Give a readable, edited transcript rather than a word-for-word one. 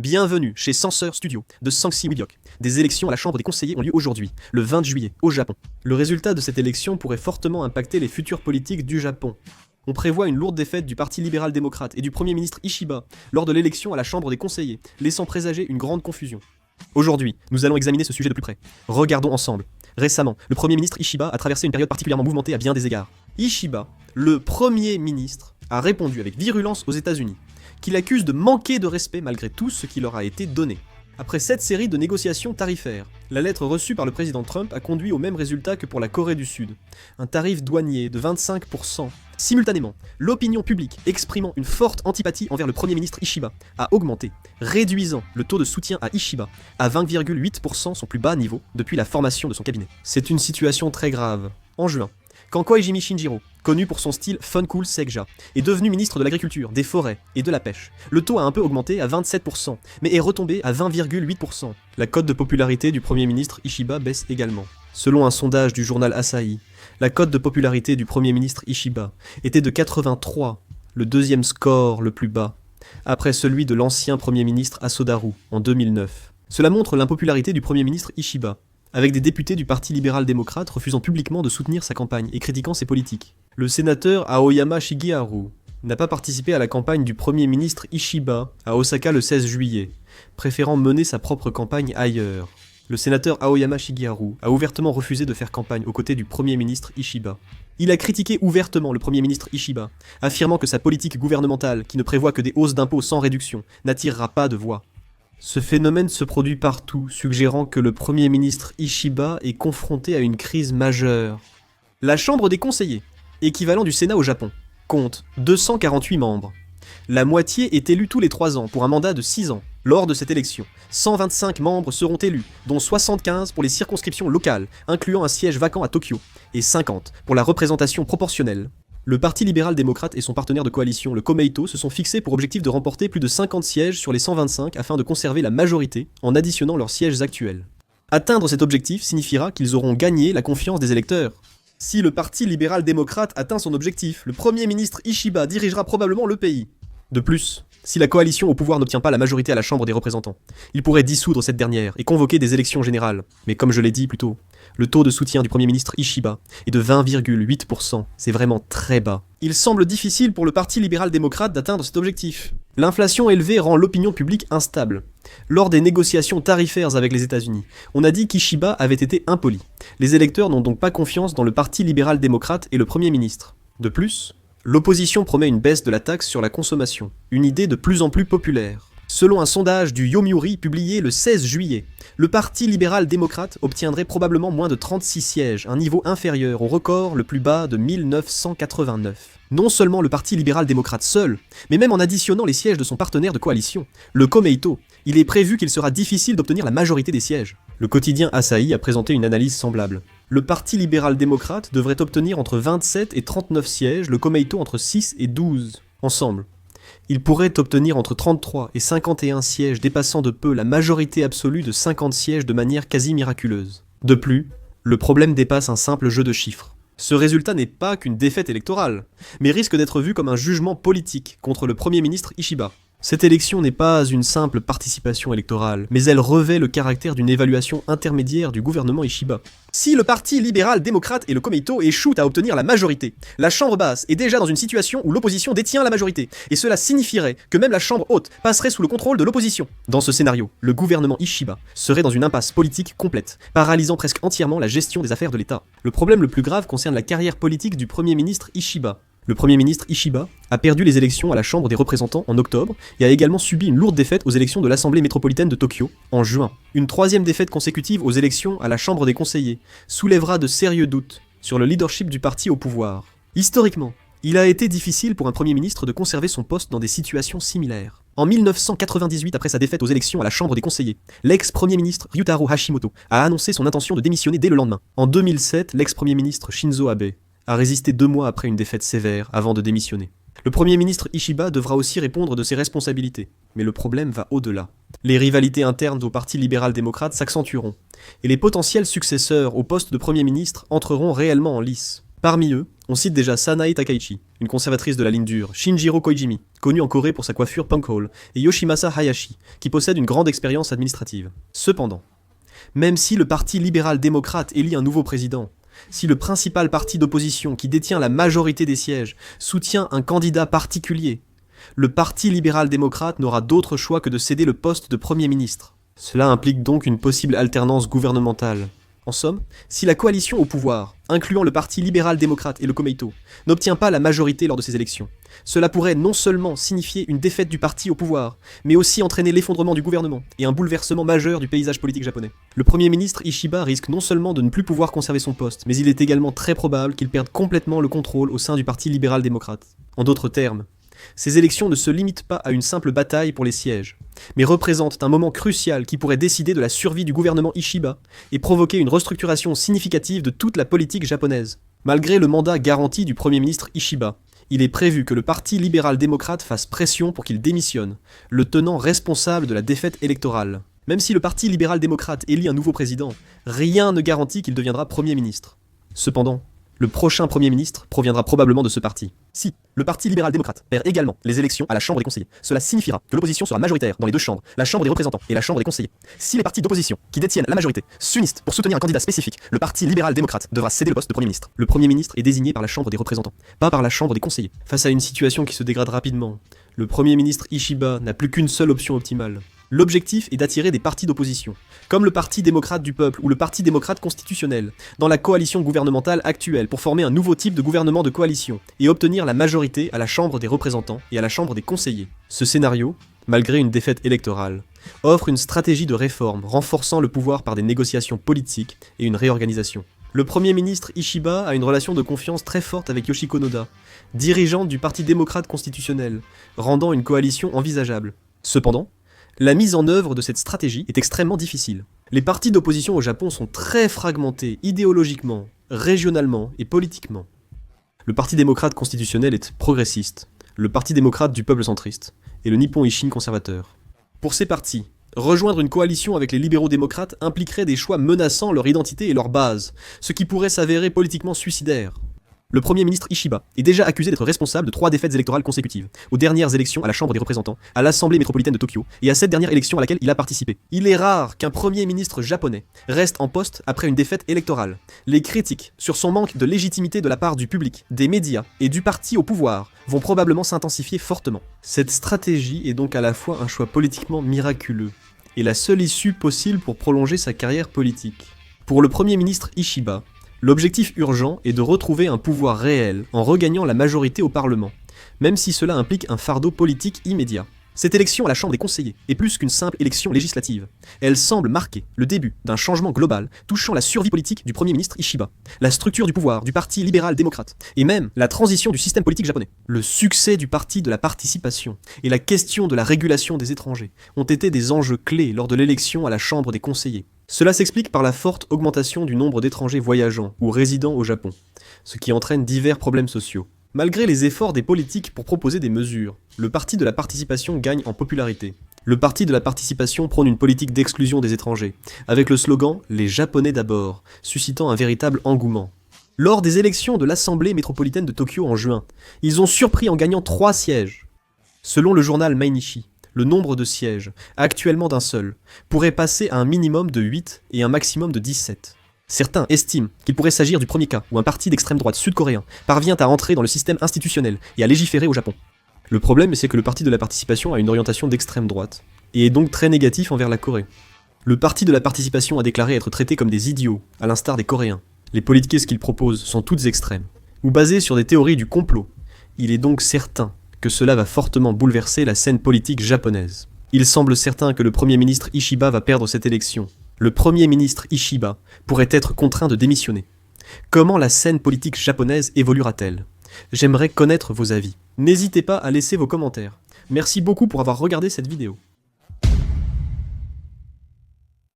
Bienvenue chez Sensor Studio de Sangsi Wibyok. Des élections à la Chambre des conseillers ont lieu aujourd'hui, le 20 juillet, au Japon. Le résultat de cette élection pourrait fortement impacter les futures politiques du Japon. On prévoit une lourde défaite du Parti libéral-démocrate et du Premier ministre Ishiba lors de l'élection à la Chambre des conseillers, laissant présager une grande confusion. Aujourd'hui, nous allons examiner ce sujet de plus près. Regardons ensemble. Récemment, le Premier ministre Ishiba a traversé une période particulièrement mouvementée à bien des égards. Ishiba, le Premier ministre, a répondu avec virulence aux États-Unis, qu'il accuse de manquer de respect malgré tout ce qui leur a été donné. Après cette série de négociations tarifaires, la lettre reçue par le président Trump a conduit au même résultat que pour la Corée du Sud. Un tarif douanier de 25%. Simultanément, l'opinion publique exprimant une forte antipathie envers le Premier ministre Ishiba a augmenté, réduisant le taux de soutien à Ishiba à 20,8%, son plus bas niveau depuis la formation de son cabinet. C'est une situation très grave. En juin, quand Koizumi Shinjiro, connu pour son style Fun Cool Sekja, est devenu ministre de l'Agriculture, des Forêts et de la Pêche, le taux a un peu augmenté à 27%, mais est retombé à 20,8%. La cote de popularité du Premier ministre Ishiba baisse également. Selon un sondage du journal Asahi, la cote de popularité du Premier ministre Ishiba était de 83, le deuxième score le plus bas, après celui de l'ancien Premier ministre Asodaru en 2009. Cela montre l'impopularité du Premier ministre Ishiba, avec des députés du Parti libéral-démocrate refusant publiquement de soutenir sa campagne et critiquant ses politiques. Le sénateur Aoyama Shigeharu n'a pas participé à la campagne du Premier ministre Ishiba à Osaka le 16 juillet, préférant mener sa propre campagne ailleurs. Le sénateur Aoyama Shigeharu a ouvertement refusé de faire campagne aux côtés du Premier ministre Ishiba. Il a critiqué ouvertement le Premier ministre Ishiba, affirmant que sa politique gouvernementale, qui ne prévoit que des hausses d'impôts sans réduction, n'attirera pas de voix. Ce phénomène se produit partout, suggérant que le Premier ministre Ishiba est confronté à une crise majeure. La Chambre des conseillers, équivalent du Sénat au Japon, compte 248 membres. La moitié est élue tous les 3 ans pour un mandat de 6 ans. Lors de cette élection, 125 membres seront élus, dont 75 pour les circonscriptions locales, incluant un siège vacant à Tokyo, et 50 pour la représentation proportionnelle. Le Parti libéral-démocrate et son partenaire de coalition, le Komeito, se sont fixés pour objectif de remporter plus de 50 sièges sur les 125 afin de conserver la majorité en additionnant leurs sièges actuels. Atteindre cet objectif signifiera qu'ils auront gagné la confiance des électeurs. Si le Parti libéral-démocrate atteint son objectif, le Premier ministre Ishiba dirigera probablement le pays. De plus, si la coalition au pouvoir n'obtient pas la majorité à la Chambre des représentants, il pourrait dissoudre cette dernière et convoquer des élections générales. Mais comme je l'ai dit plus tôt, le taux de soutien du Premier ministre Ishiba est de 20,8%, c'est vraiment très bas. Il semble difficile pour le Parti libéral-démocrate d'atteindre cet objectif. L'inflation élevée rend l'opinion publique instable. Lors des négociations tarifaires avec les États-Unis, on a dit qu'Ishiba avait été impoli. Les électeurs n'ont donc pas confiance dans le Parti libéral-démocrate et le Premier ministre. De plus, l'opposition promet une baisse de la taxe sur la consommation, une idée de plus en plus populaire. Selon un sondage du Yomiuri publié le 16 juillet, le Parti libéral-démocrate obtiendrait probablement moins de 36 sièges, un niveau inférieur au record le plus bas de 1989. Non seulement le Parti libéral-démocrate seul, mais même en additionnant les sièges de son partenaire de coalition, le Komeito, il est prévu qu'il sera difficile d'obtenir la majorité des sièges. Le quotidien Asahi a présenté une analyse semblable. Le Parti libéral-démocrate devrait obtenir entre 27 et 39 sièges, le Komeito entre 6 et 12. Ensemble, il pourrait obtenir entre 33 et 51 sièges, dépassant de peu la majorité absolue de 50 sièges de manière quasi miraculeuse. De plus, le problème dépasse un simple jeu de chiffres. Ce résultat n'est pas qu'une défaite électorale, mais risque d'être vu comme un jugement politique contre le Premier ministre Ishiba. Cette élection n'est pas une simple participation électorale, mais elle revêt le caractère d'une évaluation intermédiaire du gouvernement Ishiba. Si le Parti libéral-démocrate et le Komeito échouent à obtenir la majorité, la Chambre basse est déjà dans une situation où l'opposition détient la majorité, et cela signifierait que même la Chambre haute passerait sous le contrôle de l'opposition. Dans ce scénario, le gouvernement Ishiba serait dans une impasse politique complète, paralysant presque entièrement la gestion des affaires de l'État. Le problème le plus grave concerne la carrière politique du Premier ministre Ishiba. Le Premier ministre Ishiba a perdu les élections à la Chambre des représentants en octobre et a également subi une lourde défaite aux élections de l'Assemblée métropolitaine de Tokyo en juin. Une troisième défaite consécutive aux élections à la Chambre des conseillers soulèvera de sérieux doutes sur le leadership du parti au pouvoir. Historiquement, il a été difficile pour un Premier ministre de conserver son poste dans des situations similaires. En 1998, après sa défaite aux élections à la Chambre des conseillers, l'ex-Premier ministre Ryutaro Hashimoto a annoncé son intention de démissionner dès le lendemain. En 2007, l'ex-Premier ministre Shinzo Abe a résisté 2 mois après une défaite sévère avant de démissionner. Le Premier ministre Ishiba devra aussi répondre de ses responsabilités, mais le problème va au-delà. Les rivalités internes au Parti libéral-démocrate s'accentueront, et les potentiels successeurs au poste de Premier ministre entreront réellement en lice. Parmi eux, On cite déjà Sanae Takaichi, une conservatrice de la ligne dure, Shinjiro Koizumi, connu en Corée pour sa coiffure punk hole, et Yoshimasa Hayashi, qui possède une grande expérience administrative. Cependant, même si le parti libéral-démocrate élit un nouveau président, si le principal parti d'opposition qui détient la majorité des sièges soutient un candidat particulier, le parti libéral-démocrate n'aura d'autre choix que de céder le poste de Premier ministre. Cela implique donc une possible alternance gouvernementale. En somme, si la coalition au pouvoir, incluant le parti libéral-démocrate et le Komeito, n'obtient pas la majorité lors de ces élections, cela pourrait non seulement signifier une défaite du parti au pouvoir, mais aussi entraîner l'effondrement du gouvernement et un bouleversement majeur du paysage politique japonais. Le Premier ministre Ishiba risque non seulement de ne plus pouvoir conserver son poste, mais il est également très probable qu'il perde complètement le contrôle au sein du parti libéral-démocrate. En d'autres termes, ces élections ne se limitent pas à une simple bataille pour les sièges, mais représentent un moment crucial qui pourrait décider de la survie du gouvernement Ishiba et provoquer une restructuration significative de toute la politique japonaise. Malgré le mandat garanti du Premier ministre Ishiba, il est prévu que le parti libéral-démocrate fasse pression pour qu'il démissionne, le tenant responsable de la défaite électorale. Même si le parti libéral-démocrate élit un nouveau président, rien ne garantit qu'il deviendra Premier ministre. Cependant, le prochain Premier ministre proviendra probablement de ce parti. Si le parti libéral-démocrate perd également les élections à la Chambre des conseillers, cela signifiera que l'opposition sera majoritaire dans les deux chambres, la Chambre des représentants et la Chambre des conseillers. Si les partis d'opposition qui détiennent la majorité s'unissent pour soutenir un candidat spécifique, le parti libéral-démocrate devra céder le poste de Premier ministre. Le Premier ministre est désigné par la Chambre des représentants, pas par la Chambre des conseillers. Face à une situation qui se dégrade rapidement, le Premier ministre Ishiba n'a plus qu'une seule option optimale. L'objectif est d'attirer des partis d'opposition, comme le Parti démocrate du peuple ou le Parti démocrate constitutionnel, dans la coalition gouvernementale actuelle pour former un nouveau type de gouvernement de coalition et obtenir la majorité à la Chambre des représentants et à la Chambre des conseillers. Ce scénario, malgré une défaite électorale, offre une stratégie de réforme renforçant le pouvoir par des négociations politiques et une réorganisation. Le Premier ministre Ishiba a une relation de confiance très forte avec Yoshiko Noda, dirigeante du Parti démocrate constitutionnel, rendant une coalition envisageable. Cependant, la mise en œuvre de cette stratégie est extrêmement difficile. Les partis d'opposition au Japon sont très fragmentés idéologiquement, régionalement et politiquement. Le Parti démocrate constitutionnel est progressiste, le Parti démocrate du peuple centriste, et le Nippon Ishin conservateur. Pour ces partis, rejoindre une coalition avec les libéraux démocrates impliquerait des choix menaçant leur identité et leur base, ce qui pourrait s'avérer politiquement suicidaire. Le Premier ministre Ishiba est déjà accusé d'être responsable de 3 défaites électorales consécutives, aux dernières élections à la Chambre des représentants, à l'Assemblée métropolitaine de Tokyo, et à cette dernière élection à laquelle il a participé. Il est rare qu'un Premier ministre japonais reste en poste après une défaite électorale. Les critiques sur son manque de légitimité de la part du public, des médias et du parti au pouvoir vont probablement s'intensifier fortement. Cette stratégie est donc à la fois un choix politiquement miraculeux, et la seule issue possible pour prolonger sa carrière politique. Pour le Premier ministre Ishiba, l'objectif urgent est de retrouver un pouvoir réel en regagnant la majorité au Parlement, même si cela implique un fardeau politique immédiat. Cette élection à la Chambre des conseillers est plus qu'une simple élection législative. Elle semble marquer le début d'un changement global touchant la survie politique du Premier ministre Ishiba, la structure du pouvoir du Parti libéral-démocrate, et même la transition du système politique japonais. Le succès du Parti de la participation et la question de la régulation des étrangers ont été des enjeux clés lors de l'élection à la Chambre des conseillers. Cela s'explique par la forte augmentation du nombre d'étrangers voyageant ou résidant au Japon, ce qui entraîne divers problèmes sociaux. Malgré les efforts des politiques pour proposer des mesures, le Parti de la participation gagne en popularité. Le Parti de la participation prône une politique d'exclusion des étrangers, avec le slogan « Les Japonais d'abord », suscitant un véritable engouement. Lors des élections de l'Assemblée métropolitaine de Tokyo en juin, ils ont surpris en gagnant 3 sièges. Selon le journal Mainichi, le nombre de sièges, actuellement d'un seul, pourrait passer à un minimum de 8 et un maximum de 17. Certains estiment qu'il pourrait s'agir du premier cas où un parti d'extrême droite sud-coréen parvient à entrer dans le système institutionnel et à légiférer au Japon. Le problème, c'est que le Parti de la participation a une orientation d'extrême droite, et est donc très négatif envers la Corée. Le Parti de la participation a déclaré être traité comme des idiots, à l'instar des Coréens. Les politiques qu'ils proposent sont toutes extrêmes, ou basées sur des théories du complot. Il est donc certain que cela va fortement bouleverser la scène politique japonaise. Il semble certain que le Premier ministre Ishiba va perdre cette élection. Le Premier ministre Ishiba pourrait être contraint de démissionner. Comment la scène politique japonaise évoluera-t-elle ? J'aimerais connaître vos avis. N'hésitez pas à laisser vos commentaires. Merci beaucoup pour avoir regardé cette vidéo.